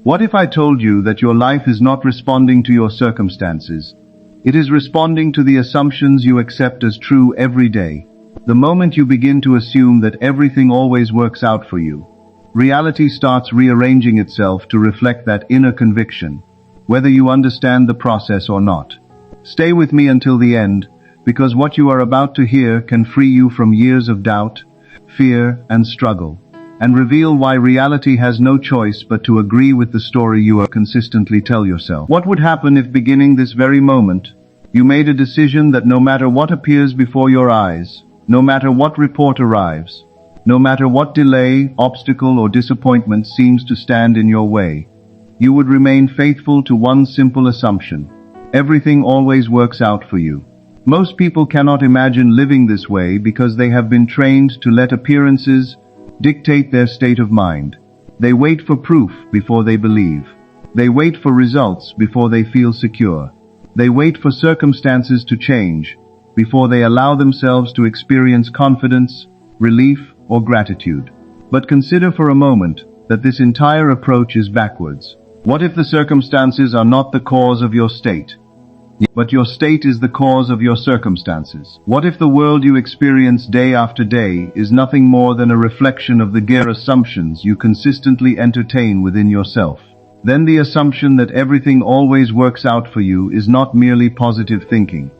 What if I told you that your life is not responding to your circumstances? It is responding to the assumptions you accept as true every day. The moment you begin to assume that everything always works out for you, reality starts rearranging itself to reflect that inner conviction, whether you understand the process or not. Stay with me until the end, because what you are about to hear can free you from years of doubt, fear, and struggle, and reveal why reality has no choice but to agree with the story you are consistently tell yourself. What would happen if, beginning this very moment, you made a decision that no matter what appears before your eyes, no matter what report arrives, no matter what delay, obstacle, or disappointment seems to stand in your way, you would remain faithful to one simple assumption: everything always works out for you. Most people cannot imagine living this way because they have been trained to let appearances dictate their state of mind. They wait for proof before they believe. They wait for results before they feel secure. They wait for circumstances to change before they allow themselves to experience confidence, relief, or gratitude. But consider for a moment that this entire approach is backwards. What if the circumstances are not the cause of your state, but your state is the cause of your circumstances? What if the world you experience day after day is nothing more than a reflection of the gear assumptions you consistently entertain within yourself? Then the assumption that everything always works out for you is not merely positive thinking.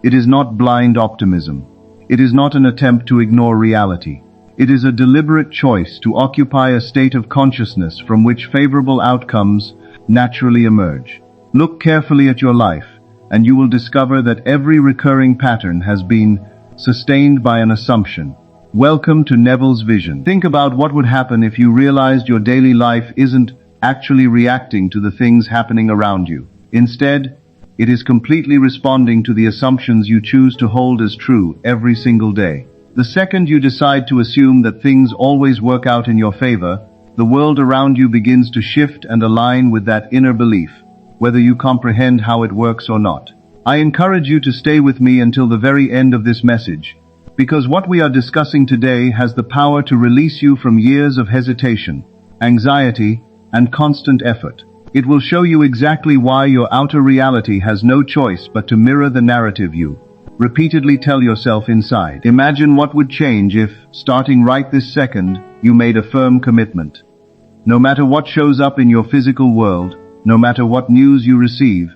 It is not blind optimism. It is not an attempt to ignore reality. It is a deliberate choice to occupy a state of consciousness from which favorable outcomes naturally emerge. Look carefully at your life, and you will discover that every recurring pattern has been sustained by an assumption. Welcome to Neville's vision. Think about what would happen if you realized your daily life isn't actually reacting to the things happening around you. Instead, it is completely responding to the assumptions you choose to hold as true every single day. The second you decide to assume that things always work out in your favor, the world around you begins to shift and align with that inner belief, whether you comprehend how it works or not. I encourage you to stay with me until the very end of this message, because what we are discussing today has the power to release you from years of hesitation, anxiety, and constant effort. It will show you exactly why your outer reality has no choice but to mirror the narrative you repeatedly tell yourself inside. Imagine what would change if, starting right this second, you made a firm commitment. No matter what shows up in your physical world, no matter what news you receive,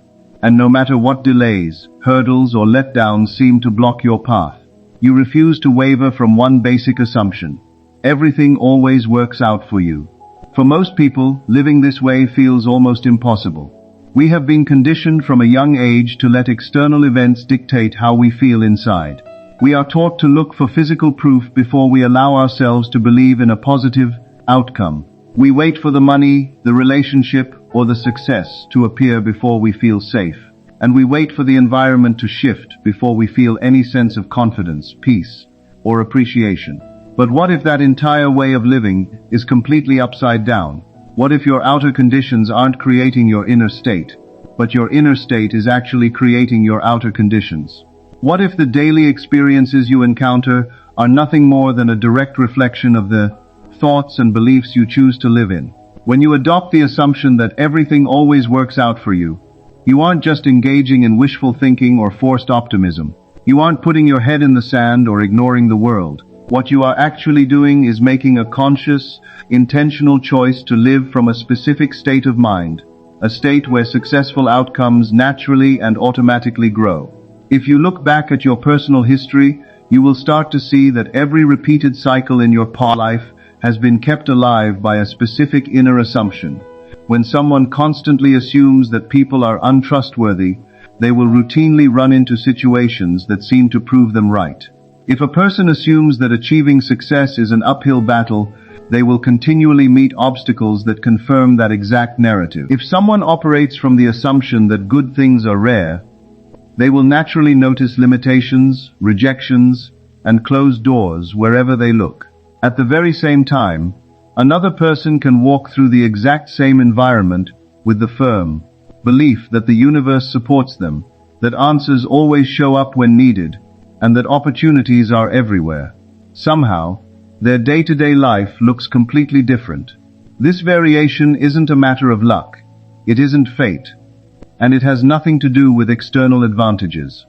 and no matter what delays, hurdles, or letdowns seem to block your path, you refuse to waver from one basic assumption: everything always works out for you. For most people, living this way feels almost impossible. We have been conditioned from a young age to let external events dictate how we feel inside. We are taught to look for physical proof before we allow ourselves to believe in a positive outcome. We wait for the money, the relationship, or the success to appear before we feel safe. And we wait for the environment to shift before we feel any sense of confidence, peace, or appreciation. But what if that entire way of living is completely upside down? What if your outer conditions aren't creating your inner state, but your inner state is actually creating your outer conditions? What if the daily experiences you encounter are nothing more than a direct reflection of the thoughts and beliefs you choose to live in? When you adopt the assumption that everything always works out for you, you aren't just engaging in wishful thinking or forced optimism. You aren't putting your head in the sand or ignoring the world. What you are actually doing is making a conscious, intentional choice to live from a specific state of mind, a state where successful outcomes naturally and automatically grow. If you look back at your personal history, you will start to see that every repeated cycle in your life has been kept alive by a specific inner assumption. When someone constantly assumes that people are untrustworthy, they will routinely run into situations that seem to prove them right. If a person assumes that achieving success is an uphill battle, they will continually meet obstacles that confirm that exact narrative. If someone operates from the assumption that good things are rare, they will naturally notice limitations, rejections, and closed doors wherever they look. At the very same time, another person can walk through the exact same environment with the firm belief that the universe supports them, that answers always show up when needed, and that opportunities are everywhere. Somehow, their day-to-day life looks completely different. This variation isn't a matter of luck. It isn't fate. And it has nothing to do with external advantages.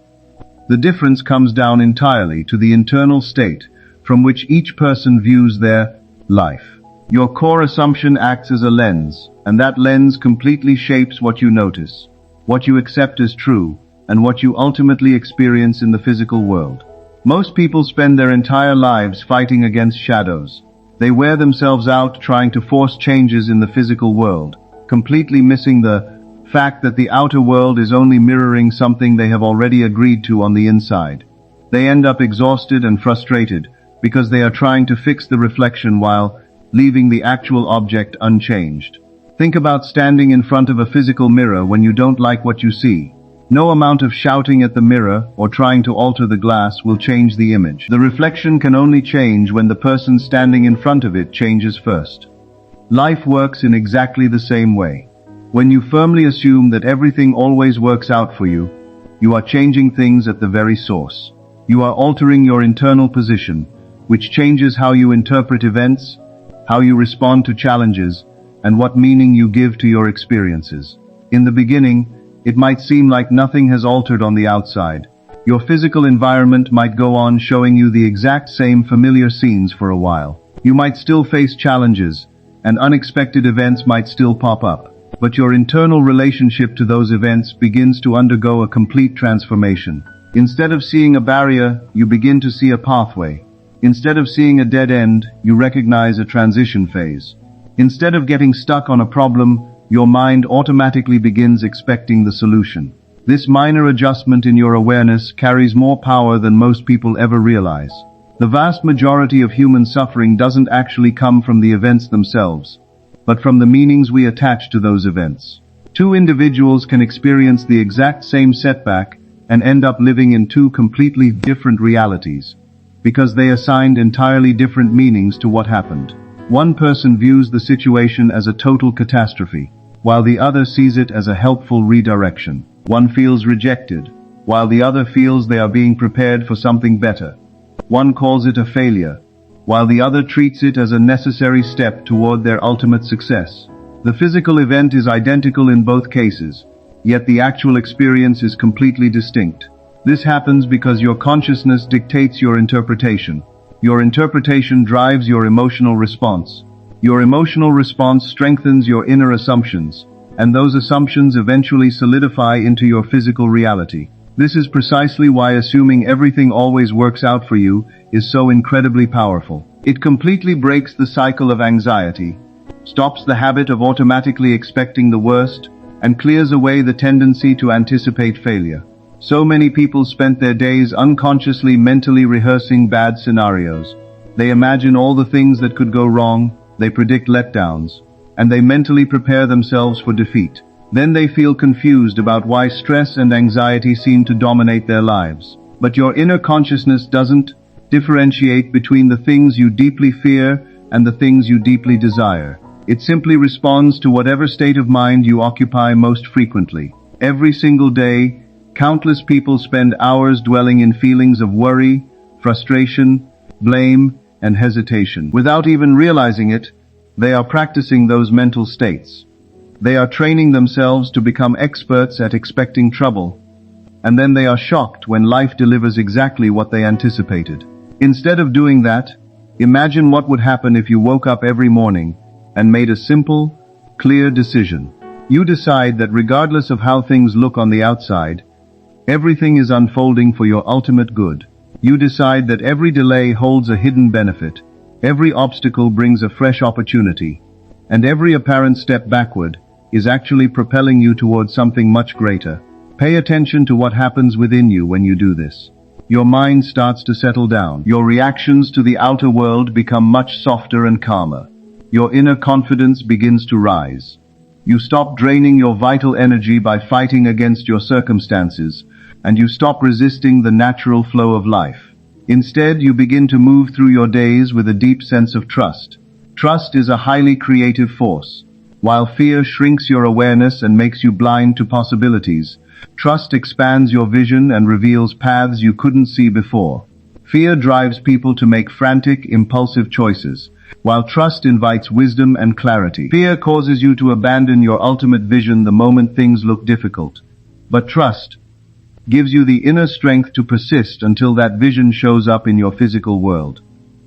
The difference comes down entirely to the internal state from which each person views their life. Your core assumption acts as a lens, and that lens completely shapes what you notice, what you accept as true, and what you ultimately experience in the physical world. Most people spend their entire lives fighting against shadows. They wear themselves out trying to force changes in the physical world, completely missing the fact that the outer world is only mirroring something they have already agreed to on the inside. They end up exhausted and frustrated because they are trying to fix the reflection while leaving the actual object unchanged. Think about standing in front of a physical mirror when you don't like what you see. No amount of shouting at the mirror or trying to alter the glass will change the image. The reflection can only change when the person standing in front of it changes first. Life works in exactly the same way. When you firmly assume that everything always works out for you, you are changing things at the very source. You are altering your internal position, which changes how you interpret events, how you respond to challenges, and what meaning you give to your experiences. In the beginning, it might seem like nothing has altered on the outside. Your physical environment might go on showing you the exact same familiar scenes for a while. You might still face challenges, and unexpected events might still pop up. But your internal relationship to those events begins to undergo a complete transformation. Instead of seeing a barrier, you begin to see a pathway. Instead of seeing a dead end, you recognize a transition phase. Instead of getting stuck on a problem, your mind automatically begins expecting the solution. This minor adjustment in your awareness carries more power than most people ever realize. The vast majority of human suffering doesn't actually come from the events themselves, but from the meanings we attach to those events. Two individuals can experience the exact same setback and end up living in two completely different realities, because they assigned entirely different meanings to what happened. One person views the situation as a total catastrophe, while the other sees it as a helpful redirection. One feels rejected, while the other feels they are being prepared for something better. One calls it a failure, while the other treats it as a necessary step toward their ultimate success. The physical event is identical in both cases, yet the actual experience is completely distinct. This happens because your consciousness dictates your interpretation. Your interpretation drives your emotional response. Your emotional response strengthens your inner assumptions, and those assumptions eventually solidify into your physical reality. This is precisely why assuming everything always works out for you is so incredibly powerful. It completely breaks the cycle of anxiety, stops the habit of automatically expecting the worst, and clears away the tendency to anticipate failure. So many people spent their days unconsciously mentally rehearsing bad scenarios. They imagine all the things that could go wrong, they predict letdowns, and they mentally prepare themselves for defeat. Then they feel confused about why stress and anxiety seem to dominate their lives. But your inner consciousness doesn't differentiate between the things you deeply fear and the things you deeply desire. It simply responds to whatever state of mind you occupy most frequently. Every single day, countless people spend hours dwelling in feelings of worry, frustration, blame, and hesitation. Without even realizing it, they are practicing those mental states. They are training themselves to become experts at expecting trouble, and then they are shocked when life delivers exactly what they anticipated. Instead of doing that, imagine what would happen if you woke up every morning and made a simple, clear decision. You decide that regardless of how things look on the outside, everything is unfolding for your ultimate good. You decide that every delay holds a hidden benefit, every obstacle brings a fresh opportunity, and every apparent step backward is actually propelling you towards something much greater. Pay attention to what happens within you when you do this. Your mind starts to settle down. Your reactions to the outer world become much softer and calmer. Your inner confidence begins to rise. You stop draining your vital energy by fighting against your circumstances, and you stop resisting the natural flow of life. Instead, you begin to move through your days with a deep sense of trust. Trust is a highly creative force. While fear shrinks your awareness and makes you blind to possibilities, trust expands your vision and reveals paths you couldn't see before. Fear drives people to make frantic, impulsive choices, while trust invites wisdom and clarity. Fear causes you to abandon your ultimate vision the moment things look difficult. But trust gives you the inner strength to persist until that vision shows up in your physical world.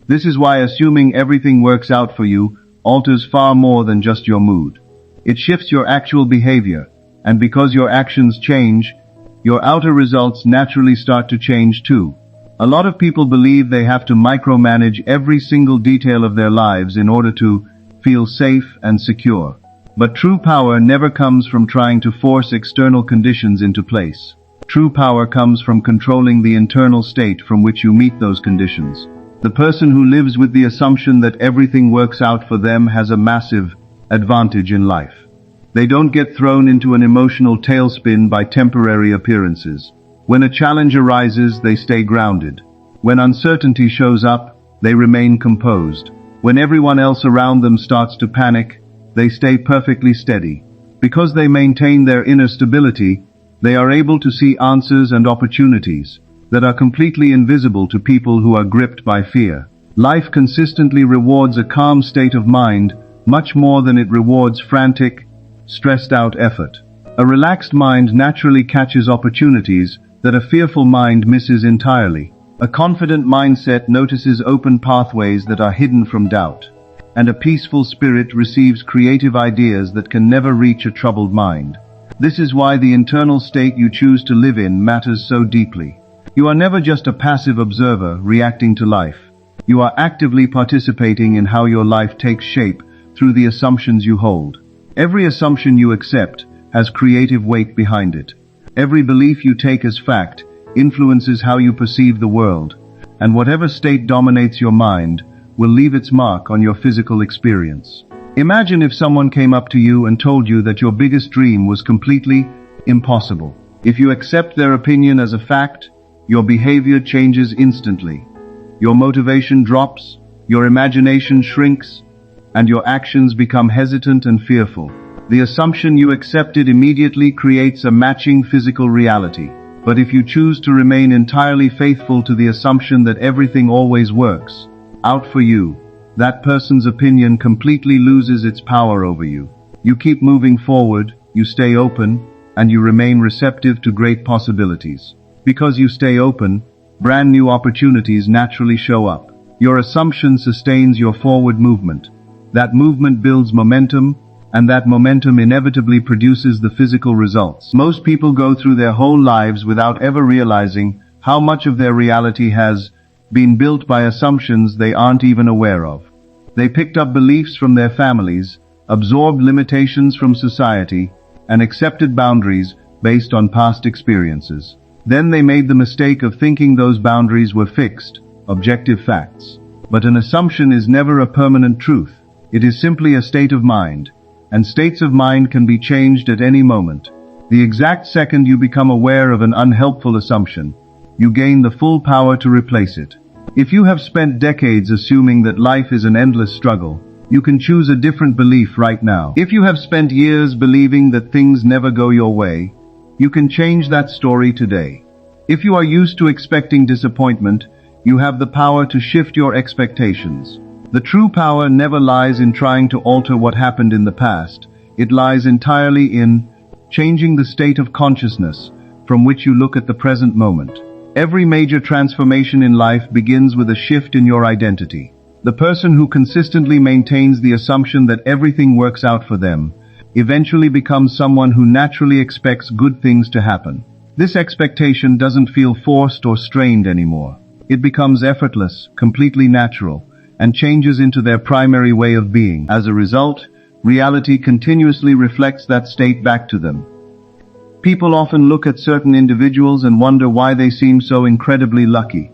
This is why assuming everything works out for you alters far more than just your mood. It shifts your actual behavior, and because your actions change, your outer results naturally start to change too. A lot of people believe they have to micromanage every single detail of their lives in order to feel safe and secure. But true power never comes from trying to force external conditions into place. True power comes from controlling the internal state from which you meet those conditions. The person who lives with the assumption that everything works out for them has a massive advantage in life. They don't get thrown into an emotional tailspin by temporary appearances. When a challenge arises, they stay grounded. When uncertainty shows up, they remain composed. When everyone else around them starts to panic, they stay perfectly steady. Because they maintain their inner stability, they are able to see answers and opportunities that are completely invisible to people who are gripped by fear. Life consistently rewards a calm state of mind much more than it rewards frantic, stressed out effort. A relaxed mind naturally catches opportunities that a fearful mind misses entirely. A confident mindset notices open pathways that are hidden from doubt, and a peaceful spirit receives creative ideas that can never reach a troubled mind. This is why the internal state you choose to live in matters so deeply. You are never just a passive observer reacting to life. You are actively participating in how your life takes shape through the assumptions you hold. Every assumption you accept has creative weight behind it. Every belief you take as fact influences how you perceive the world, and whatever state dominates your mind will leave its mark on your physical experience. Imagine if someone came up to you and told you that your biggest dream was completely impossible. If you accept their opinion as a fact, your behavior changes instantly. Your motivation drops, your imagination shrinks, and your actions become hesitant and fearful. The assumption you accepted immediately creates a matching physical reality. But if you choose to remain entirely faithful to the assumption that everything always works out for you, that person's opinion completely loses its power over you. You keep moving forward, you stay open, and you remain receptive to great possibilities. Because you stay open, brand new opportunities naturally show up. Your assumption sustains your forward movement. That movement builds momentum, and that momentum inevitably produces the physical results. Most people go through their whole lives without ever realizing how much of their reality has been built by assumptions they aren't even aware of. They picked up beliefs from their families, absorbed limitations from society, and accepted boundaries based on past experiences. Then they made the mistake of thinking those boundaries were fixed, objective facts. But an assumption is never a permanent truth. It is simply a state of mind, and states of mind can be changed at any moment. The exact second you become aware of an unhelpful assumption, you gain the full power to replace it. If you have spent decades assuming that life is an endless struggle, you can choose a different belief right now. If you have spent years believing that things never go your way, you can change that story today. If you are used to expecting disappointment, you have the power to shift your expectations. The true power never lies in trying to alter what happened in the past. It lies entirely in changing the state of consciousness from which you look at the present moment. Every major transformation in life begins with a shift in your identity. The person who consistently maintains the assumption that everything works out for them eventually becomes someone who naturally expects good things to happen. This expectation doesn't feel forced or strained anymore. It becomes effortless, completely natural, and changes into their primary way of being. As a result, reality continuously reflects that state back to them. People often look at certain individuals and wonder why they seem so incredibly lucky.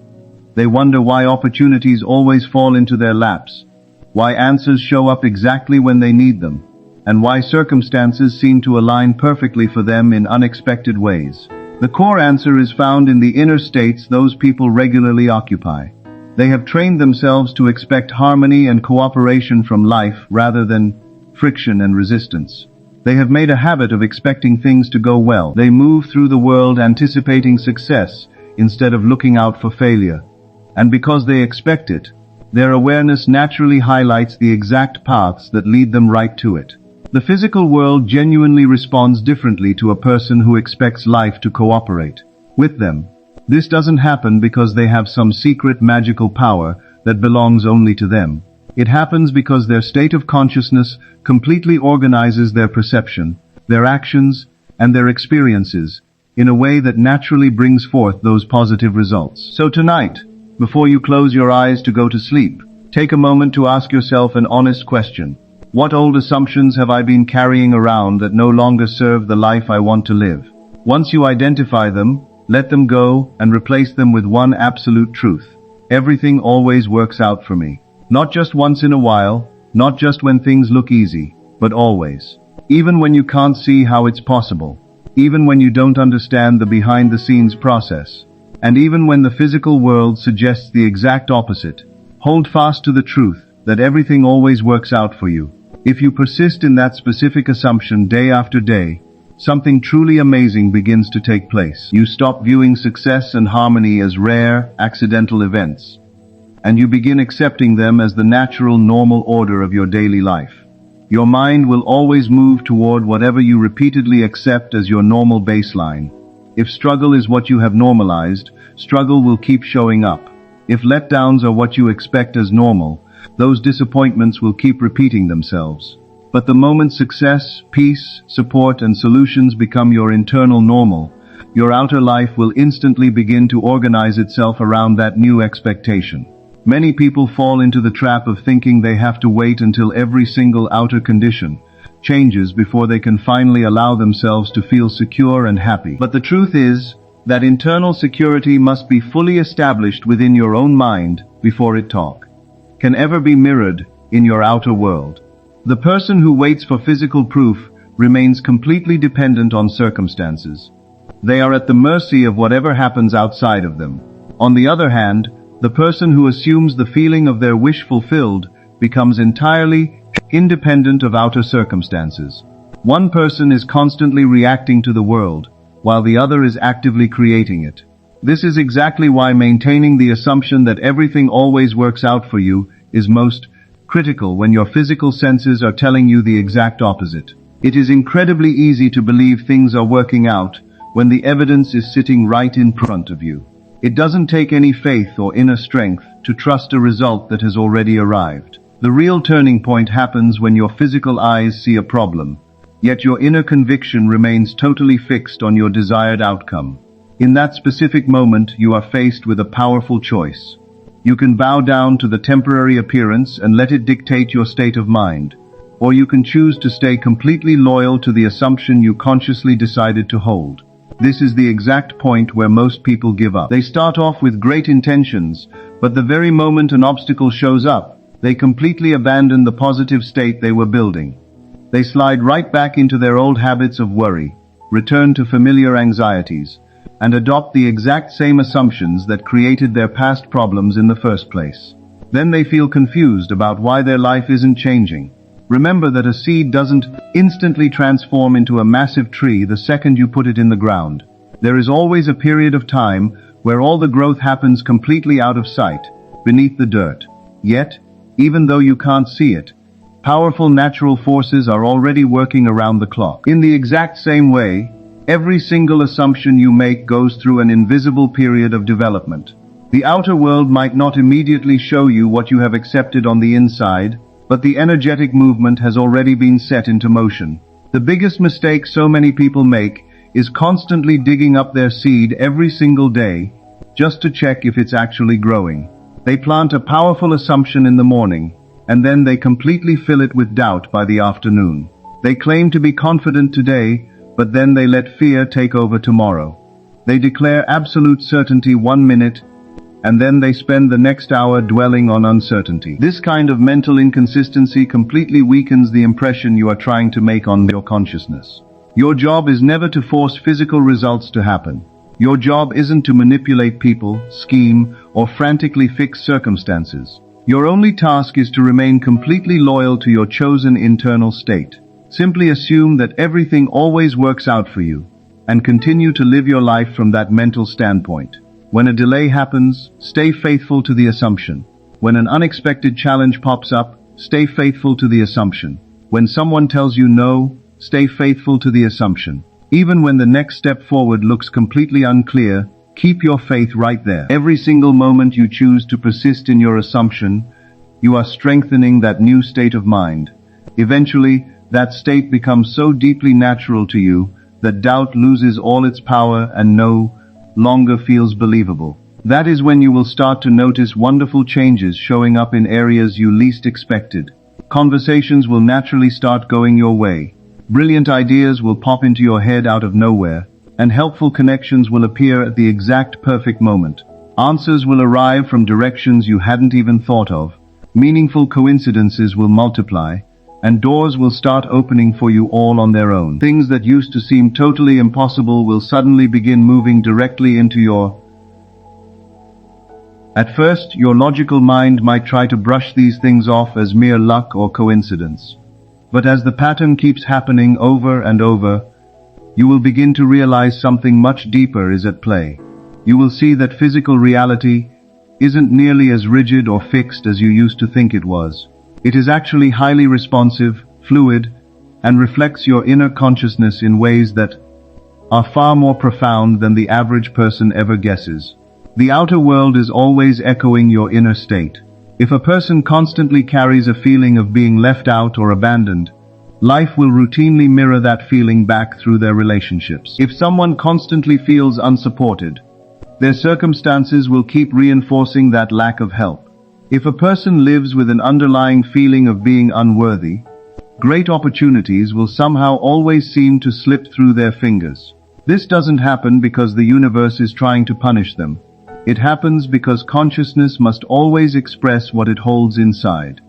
They wonder why opportunities always fall into their laps, why answers show up exactly when they need them, and why circumstances seem to align perfectly for them in unexpected ways. The core answer is found in the inner states those people regularly occupy. They have trained themselves to expect harmony and cooperation from life rather than friction and resistance. They have made a habit of expecting things to go well. They move through the world anticipating success instead of looking out for failure. And because they expect it, their awareness naturally highlights the exact paths that lead them right to it. The physical world genuinely responds differently to a person who expects life to cooperate with them. This doesn't happen because they have some secret magical power that belongs only to them. It happens because their state of consciousness completely organizes their perception, their actions, and their experiences in a way that naturally brings forth those positive results. So tonight, before you close your eyes to go to sleep, take a moment to ask yourself an honest question. What old assumptions have I been carrying around that no longer serve the life I want to live? Once you identify them, let them go and replace them with one absolute truth. Everything always works out for me. Not just once in a while, not just when things look easy, but always. Even when you can't see how it's possible. Even when you don't understand the behind-the-scenes process. And even when the physical world suggests the exact opposite, hold fast to the truth that everything always works out for you. If you persist in that specific assumption day after day, something truly amazing begins to take place. You stop viewing success and harmony as rare, accidental events, and you begin accepting them as the natural, normal order of your daily life. Your mind will always move toward whatever you repeatedly accept as your normal baseline. If struggle is what you have normalized, struggle will keep showing up. If letdowns are what you expect as normal, those disappointments will keep repeating themselves. But the moment success, peace, support, and solutions become your internal normal, your outer life will instantly begin to organize itself around that new expectation. Many people fall into the trap of thinking they have to wait until every single outer condition changes before they can finally allow themselves to feel secure and happy. But the truth is that internal security must be fully established within your own mind before it can ever be mirrored in your outer world. The person who waits for physical proof remains completely dependent on circumstances. They are at the mercy of whatever happens outside of them. On the other hand, the person who assumes the feeling of their wish fulfilled becomes entirely independent of outer circumstances. One person is constantly reacting to the world, while the other is actively creating it. This is exactly why maintaining the assumption that everything always works out for you is most critical when your physical senses are telling you the exact opposite. It is incredibly easy to believe things are working out when the evidence is sitting right in front of you. It doesn't take any faith or inner strength to trust a result that has already arrived. The real turning point happens when your physical eyes see a problem, yet your inner conviction remains totally fixed on your desired outcome. In that specific moment, you are faced with a powerful choice. You can bow down to the temporary appearance and let it dictate your state of mind, or you can choose to stay completely loyal to the assumption you consciously decided to hold. This is the exact point where most people give up. They start off with great intentions, but the very moment an obstacle shows up, they completely abandon the positive state they were building. They slide right back into their old habits of worry, return to familiar anxieties, and adopt the exact same assumptions that created their past problems in the first place. Then they feel confused about why their life isn't changing. Remember that a seed doesn't instantly transform into a massive tree the second you put it in the ground. There is always a period of time where all the growth happens completely out of sight, beneath the dirt. Yet, even though you can't see it, powerful natural forces are already working around the clock. In the exact same way, every single assumption you make goes through an invisible period of development. The outer world might not immediately show you what you have accepted on the inside, but the energetic movement has already been set into motion. The biggest mistake so many people make is constantly digging up their seed every single day just to check if it's actually growing. They plant a powerful assumption in the morning, and then they completely fill it with doubt by the afternoon. They claim to be confident today, but then they let fear take over tomorrow. They declare absolute certainty 1 minute, and then they spend the next hour dwelling on uncertainty. This kind of mental inconsistency completely weakens the impression you are trying to make on your consciousness. Your job is never to force physical results to happen. Your job isn't to manipulate people, scheme, or frantically fix circumstances. Your only task is to remain completely loyal to your chosen internal state. Simply assume that everything always works out for you, and continue to live your life from that mental standpoint. When a delay happens, stay faithful to the assumption. When an unexpected challenge pops up, stay faithful to the assumption. When someone tells you no, stay faithful to the assumption. Even when the next step forward looks completely unclear, keep your faith right there. Every single moment you choose to persist in your assumption, you are strengthening that new state of mind. Eventually, that state becomes so deeply natural to you that doubt loses all its power and no longer feels believable. That is when you will start to notice wonderful changes showing up in areas you least expected. Conversations will naturally start going your way. Brilliant ideas will pop into your head out of nowhere, and helpful connections will appear at the exact perfect moment. Answers will arrive from directions you hadn't even thought of. Meaningful coincidences will multiply, and doors will start opening for you all on their own. Things that used to seem totally impossible will suddenly begin moving directly into your... At first, your logical mind might try to brush these things off as mere luck or coincidence. But as the pattern keeps happening over and over, you will begin to realize something much deeper is at play. You will see that physical reality isn't nearly as rigid or fixed as you used to think it was. It is actually highly responsive, fluid, and reflects your inner consciousness in ways that are far more profound than the average person ever guesses. The outer world is always echoing your inner state. If a person constantly carries a feeling of being left out or abandoned, life will routinely mirror that feeling back through their relationships. If someone constantly feels unsupported, their circumstances will keep reinforcing that lack of help. If a person lives with an underlying feeling of being unworthy, great opportunities will somehow always seem to slip through their fingers. This doesn't happen because the universe is trying to punish them. It happens because consciousness must always express what it holds inside.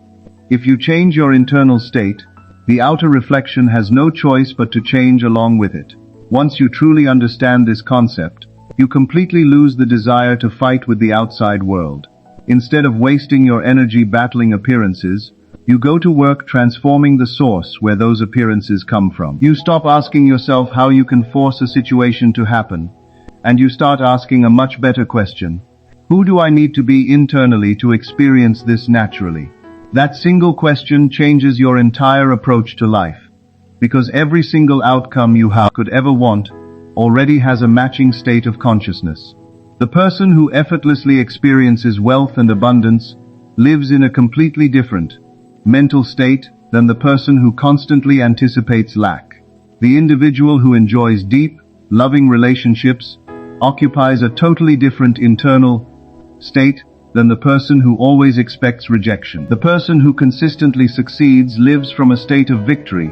If you change your internal state, the outer reflection has no choice but to change along with it. Once you truly understand this concept, you completely lose the desire to fight with the outside world. Instead of wasting your energy battling appearances, you go to work transforming the source where those appearances come from. You stop asking yourself how you can force a situation to happen, and you start asking a much better question. Who do I need to be internally to experience this naturally? That single question changes your entire approach to life, because every single outcome you could ever want already has a matching state of consciousness. The person who effortlessly experiences wealth and abundance lives in a completely different mental state than the person who constantly anticipates lack. The individual who enjoys deep, loving relationships occupies a totally different internal state than the person who always expects rejection. The person who consistently succeeds lives from a state of victory,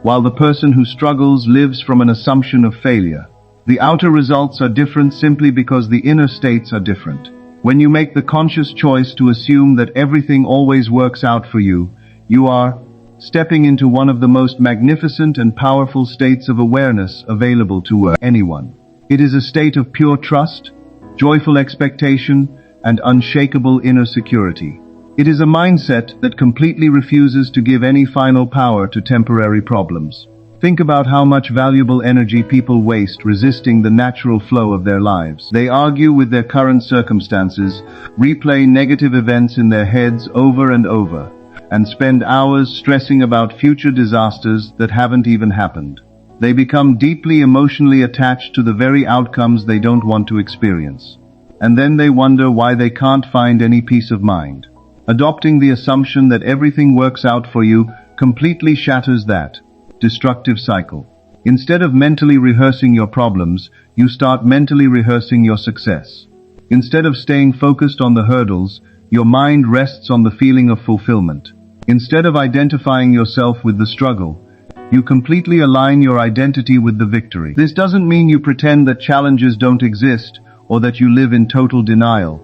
while the person who struggles lives from an assumption of failure. The outer results are different simply because the inner states are different. When you make the conscious choice to assume that everything always works out for you, you are stepping into one of the most magnificent and powerful states of awareness available to anyone. It is a state of pure trust, joyful expectation, and unshakable inner security. It is a mindset that completely refuses to give any final power to temporary problems. Think about how much valuable energy people waste resisting the natural flow of their lives. They argue with their current circumstances, replay negative events in their heads over and over, and spend hours stressing about future disasters that haven't even happened. They become deeply emotionally attached to the very outcomes they don't want to experience. And then they wonder why they can't find any peace of mind. Adopting the assumption that everything works out for you completely shatters that destructive cycle. Instead of mentally rehearsing your problems, you start mentally rehearsing your success. Instead of staying focused on the hurdles, your mind rests on the feeling of fulfillment. Instead of identifying yourself with the struggle, you completely align your identity with the victory. This doesn't mean you pretend that challenges don't exist or that you live in total denial.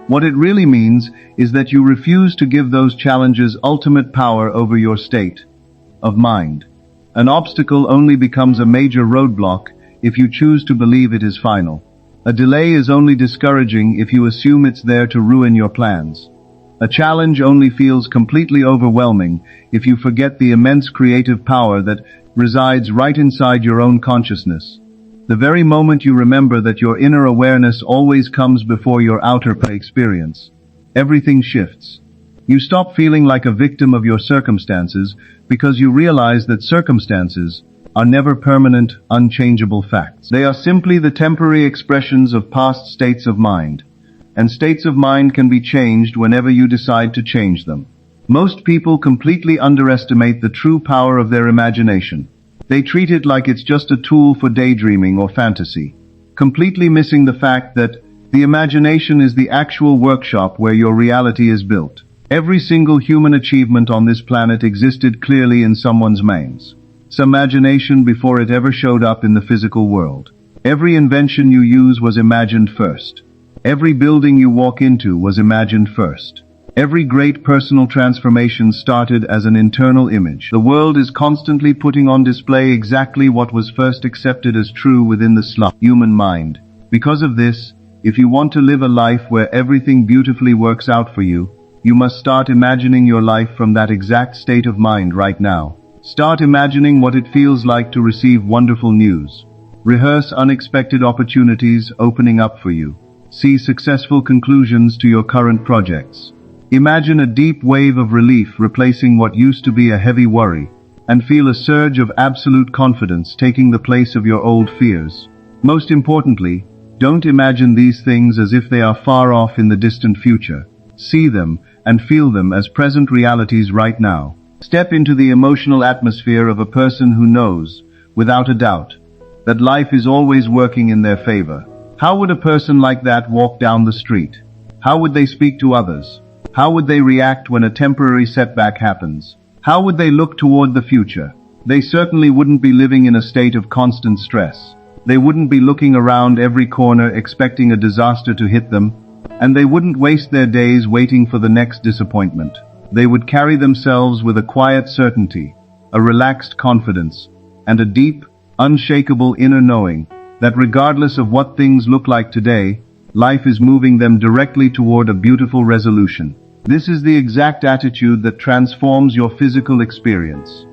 What it really means is that you refuse to give those challenges ultimate power over your state of mind. An obstacle only becomes a major roadblock if you choose to believe it is final. A delay is only discouraging if you assume it's there to ruin your plans. A challenge only feels completely overwhelming if you forget the immense creative power that resides right inside your own consciousness. The very moment you remember that your inner awareness always comes before your outer experience, everything shifts. You stop feeling like a victim of your circumstances because you realize that circumstances are never permanent, unchangeable facts. They are simply the temporary expressions of past states of mind, and states of mind can be changed whenever you decide to change them. Most people completely underestimate the true power of their imagination. They treat it like it's just a tool for daydreaming or fantasy, completely missing the fact that the imagination is the actual workshop where your reality is built. Every single human achievement on this planet existed clearly in someone's minds. Imagination before it ever showed up in the physical world. Every invention you use was imagined first. Every building you walk into was imagined first. Every great personal transformation started as an internal image. The world is constantly putting on display exactly what was first accepted as true within the human mind. Because of this, if you want to live a life where everything beautifully works out for you, you must start imagining your life from that exact state of mind right now. Start imagining what it feels like to receive wonderful news. Rehearse unexpected opportunities opening up for you. See successful conclusions to your current projects. Imagine a deep wave of relief replacing what used to be a heavy worry, and feel a surge of absolute confidence taking the place of your old fears. Most importantly, don't imagine these things as if they are far off in the distant future. See them and feel them as present realities right now. Step into the emotional atmosphere of a person who knows, without a doubt, that life is always working in their favor. How would a person like that walk down the street? How would they speak to others? How would they react when a temporary setback happens? How would they look toward the future? They certainly wouldn't be living in a state of constant stress. They wouldn't be looking around every corner expecting a disaster to hit them, and they wouldn't waste their days waiting for the next disappointment. They would carry themselves with a quiet certainty, a relaxed confidence, and a deep, unshakable inner knowing that regardless of what things look like today, life is moving them directly toward a beautiful resolution. This is the exact attitude that transforms your physical experience.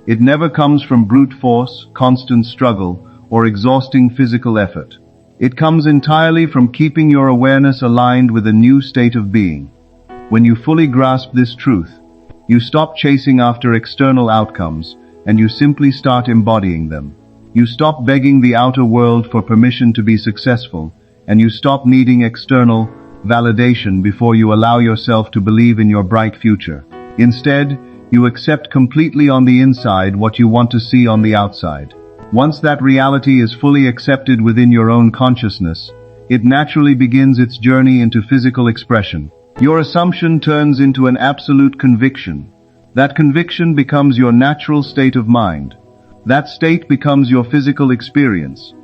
It never comes from brute force, constant struggle, or exhausting physical effort. It comes entirely from keeping your awareness aligned with a new state of being. When you fully grasp this truth, you stop chasing after external outcomes, and you simply start embodying them. You stop begging the outer world for permission to be successful, and you stop needing external validation before you allow yourself to believe in your bright future. Instead, you accept completely on the inside what you want to see on the outside. Once that reality is fully accepted within your own consciousness, it naturally begins its journey into physical expression. Your assumption turns into an absolute conviction. That conviction becomes your natural state of mind. That state becomes your physical experience.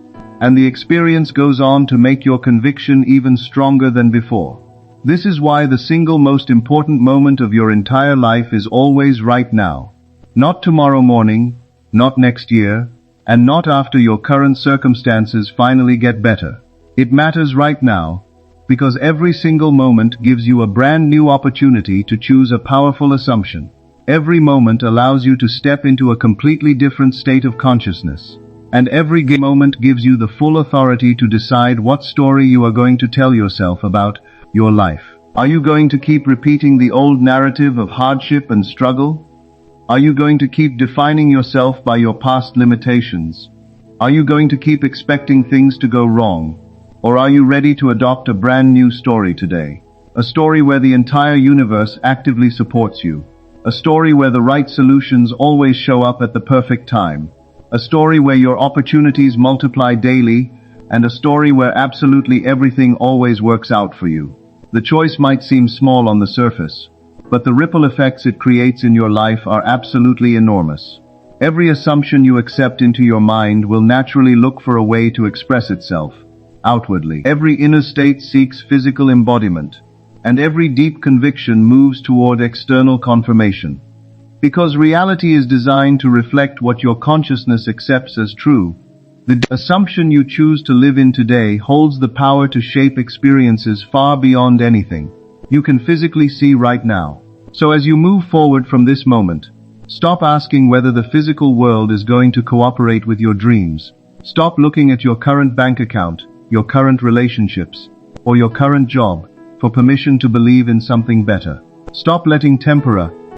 And the experience goes on to make your conviction even stronger than before. This is why the single most important moment of your entire life is always right now. Not tomorrow morning, not next year, and not after your current circumstances finally get better. It matters right now, because every single moment gives you a brand new opportunity to choose a powerful assumption. Every moment allows you to step into a completely different state of consciousness. And every moment gives you the full authority to decide what story you are going to tell yourself about your life. Are you going to keep repeating the old narrative of hardship and struggle? Are you going to keep defining yourself by your past limitations? Are you going to keep expecting things to go wrong? Or are you ready to adopt a brand new story today? A story where the entire universe actively supports you. A story where the right solutions always show up at the perfect time. A story where your opportunities multiply daily, and a story where absolutely everything always works out for you. The choice might seem small on the surface, but the ripple effects it creates in your life are absolutely enormous. Every assumption you accept into your mind will naturally look for a way to express itself outwardly. Every inner state seeks physical embodiment, and every deep conviction moves toward external confirmation. Because reality is designed to reflect what your consciousness accepts as true, the assumption you choose to live in today holds the power to shape experiences far beyond anything you can physically see right now. So as you move forward from this moment, stop asking whether the physical world is going to cooperate with your dreams, Stop looking at your current bank account, your current relationships, or your current job for permission to believe in something better. Stop letting tempera